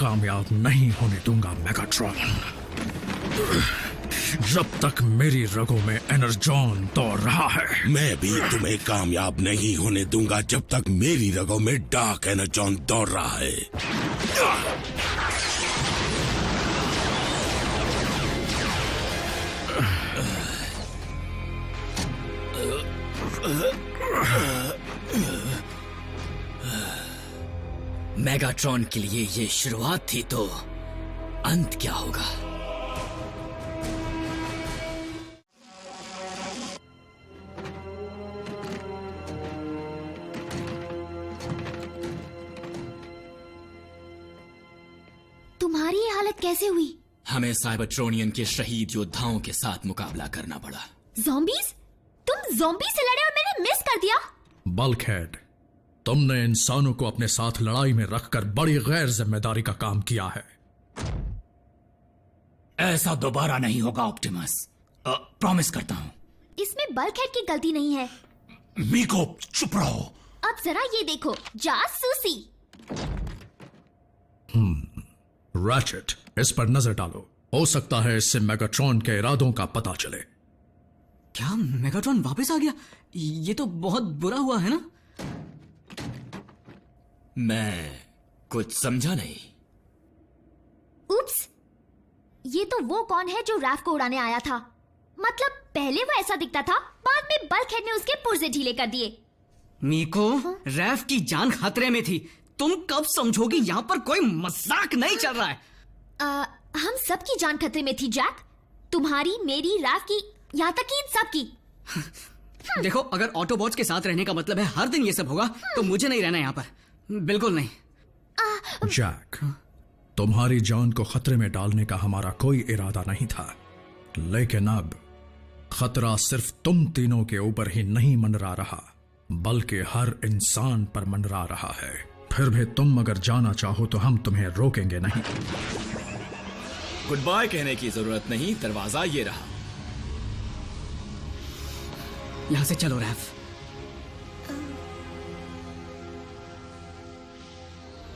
कामयाब नहीं होने दूंगा मेगाट्रॉन। जब तक मेरी रगों में एनर्जॉन दौड़ रहा है। मैं भी तुम्हें कामयाब नहीं होने दूंगा जब तक मेरी रगों में डार्क एनर्जॉन दौड़ रहा है। मेगाट्रॉन के लिए ये शुरुआत थी तो अंत क्या होगा? तुम्हारी ये हालत कैसे हुई? हमें साइबरट्रोनियन के शहीद योद्धाओं के साथ मुकाबला करना पड़ा। ज़ॉम्बीज़? तुम ज़ॉम्बी से लड़े और मैंने मिस कर दिया। बल्कहेड, तुमने इंसानों को अपने साथ लड़ाई में रखकर बड़ी गैर जिम्मेदारी का काम किया है। ऐसा दोबारा नहीं होगा ऑप्टिमस, प्रॉमिस करता हूं। इसमें बल्कहेड की गलती नहीं है। मीको चुप रहो। अब जरा ये देखो, जासूसी। रैचेट, इस पर नजर डालो। हो सकता है इससे मेगाट्रॉन के इरादों का पता चले। क्या मेगाट्रॉन वापस आ गया? ये तो बहुत बुरा हुआ है ना? मैं कुछ समझा नहीं। उप्स, ये तो वो कौन है जो रैफ को उड़ाने आया था? मतलब पहले वो ऐसा दिखता था, बाद में बल्कहेड ने उसके पुर्जे ढीले कर दिए। मीको, रैफ की जान खतरे में थी। तुम कब समझोगी यहाँ पर कोई मजाक नहीं चल रहा है? हम सबकी जान खतरे में थी जैक। तुम्हारी, मेरी, रैफ की, यहाँ तक कि इन सब की। देखो, अगर ऑटोबॉट्स के साथ रहने का मतलब है हर दिन ये सब होगा, तो मुझे नहीं रहना यहाँ पर। बिल्कुल नहीं। जैक, तुम्हारी जान को खतरे में डालने का हमारा कोई इरादा नहीं था, लेकिन अब खतरा सिर्फ तुम तीनों के ऊपर ही नहीं मंडरा रहा, बल्कि हर इंसान पर मंडरा रहा है। फिर भी तुम अगर जाना चाहो तो हम तुम्हें रोकेंगे नहीं। गुड बाय कहने की जरूरत नहीं, दरवाजा ये रहा। यहाँ से चलो रैफ।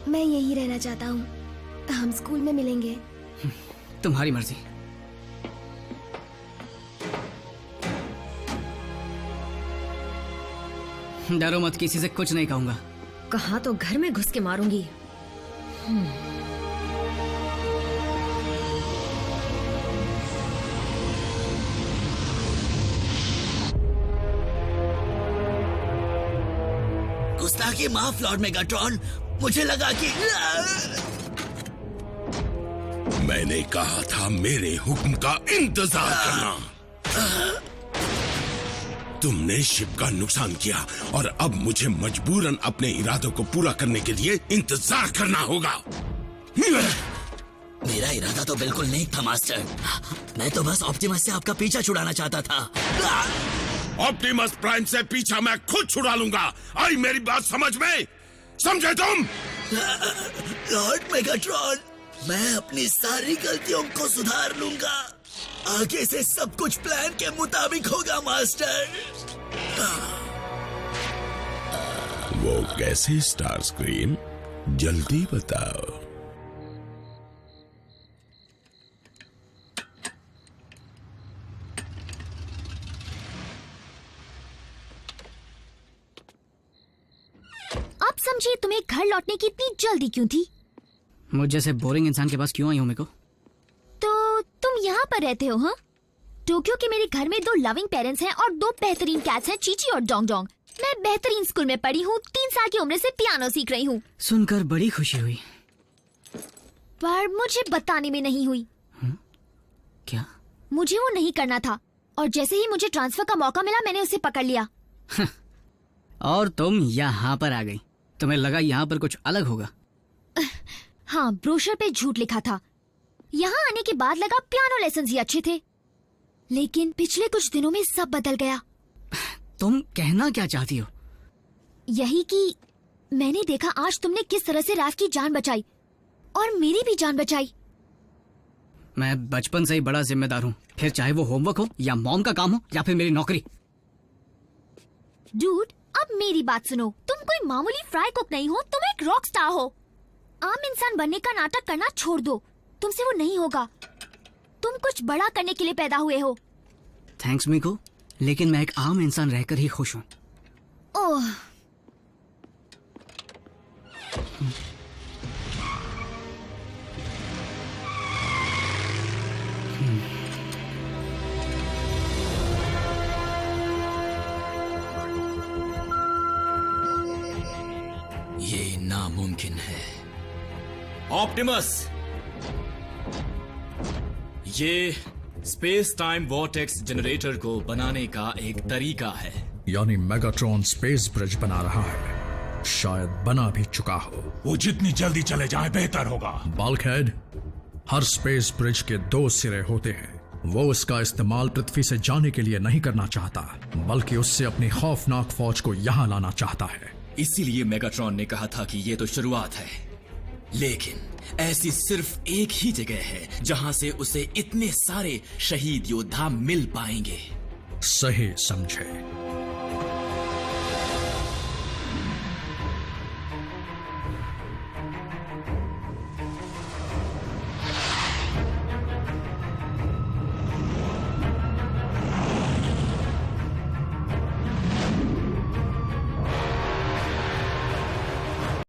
मैं यही रहना चाहता हूँ। हम स्कूल में मिलेंगे। तुम्हारी मर्जी। डरो मत, किसी से कुछ नहीं कहूंगा। कहा तो घर में घुस के मारूंगी। गुस्ताखी माफ लॉर्ड मेगाट्रॉन, मुझे लगा कि मैंने कहा था मेरे हुक्म का इंतजार करना। तुमने शिप का नुकसान किया और अब मुझे मजबूरन अपने इरादों को पूरा करने के लिए इंतजार करना होगा। मेरा इरादा तो बिल्कुल नहीं था मास्टर। मैं तो बस ऑप्टिमस से आपका पीछा छुड़ाना चाहता था। ऑप्टिमस प्राइम से पीछा मैं खुद छुड़ा लूंगा। आई मेरी बात समझ में? समझे तुम? लॉर्ड मेगाट्रॉन, मैं अपनी सारी गलतियों को सुधार लूंगा। आगे से सब कुछ प्लान के मुताबिक होगा मास्टर। वो कैसे स्टार स्क्रीन? जल्दी बताओ। अब समझिए तुम्हें घर लौटने की इतनी जल्दी क्यों थी? मुझ जैसे बोरिंग इंसान के पास क्यों आई हो मेको? तो तुम यहाँ पर रहते हो? हाँ, टोक्यो के मेरे घर में 2 लविंग पेरेंट्स हैं और 2 बेहतरीन कैट्स हैं, चीची और डोंग डोंग। मैं बेहतरीन स्कूल में पढ़ी हूँ, 3 साल की उम्र से पियानो सीख रही हूँ। सुनकर बड़ी खुशी हुई, पर मुझे बताने में नहीं हुई। क्या? मुझे वो नहीं करना था, और जैसे ही मुझे ट्रांसफर का मौका मिला मैंने उसे पकड़ लिया। और तुम यहाँ पर आ गई। तुम्हें लगा यहाँ पर कुछ अलग होगा? हाँ, ब्रोशर पे झूठ लिखा था। यहाँ आने के बाद लगा पियानो लेसन्स ही अच्छे थे, लेकिन पिछले कुछ दिनों में सब बदल गया। तुम कहना क्या चाहती हो? यही कि मैंने देखा आज तुमने किस तरह से रैफ की जान बचाई और मेरी भी जान बचाई। मैं बचपन से ही बड़ा जिम्मेदार हूँ, फिर चाहे वो होमवर्क हो या मॉम का काम हो या फिर मेरी नौकरी। डूड, अब मेरी बात सुनो। तुम कोई मामूली फ्राई कुक नहीं हो, तुम एक रॉक स्टार हो। आम इंसान बनने का नाटक करना छोड़ दो, तुमसे वो नहीं होगा। तुम कुछ बड़ा करने के लिए पैदा हुए हो। थैंक्स मीको, लेकिन मैं एक आम इंसान रहकर ही खुश हूँ। ओह, ये नामुमकिन है। ऑप्टिमस, ये स्पेस टाइम वॉर्टेक्स जनरेटर को बनाने का एक तरीका है। यानी मेगाट्रॉन स्पेस ब्रिज बना रहा है, शायद बना भी चुका हो। वो जितनी जल्दी चले जाए बेहतर होगा। बाल्कहेड, हर स्पेस ब्रिज के 2 सिरे होते हैं। वो उसका इस्तेमाल पृथ्वी से जाने के लिए नहीं करना चाहता, बल्कि उससे अपनी खौफनाक फौज को यहाँ लाना चाहता है। इसीलिए मेगाट्रॉन ने कहा था कि ये तो शुरुआत है, लेकिन ऐसी सिर्फ एक ही जगह है जहां से उसे इतने सारे शहीद योद्धा मिल पाएंगे। सही समझे।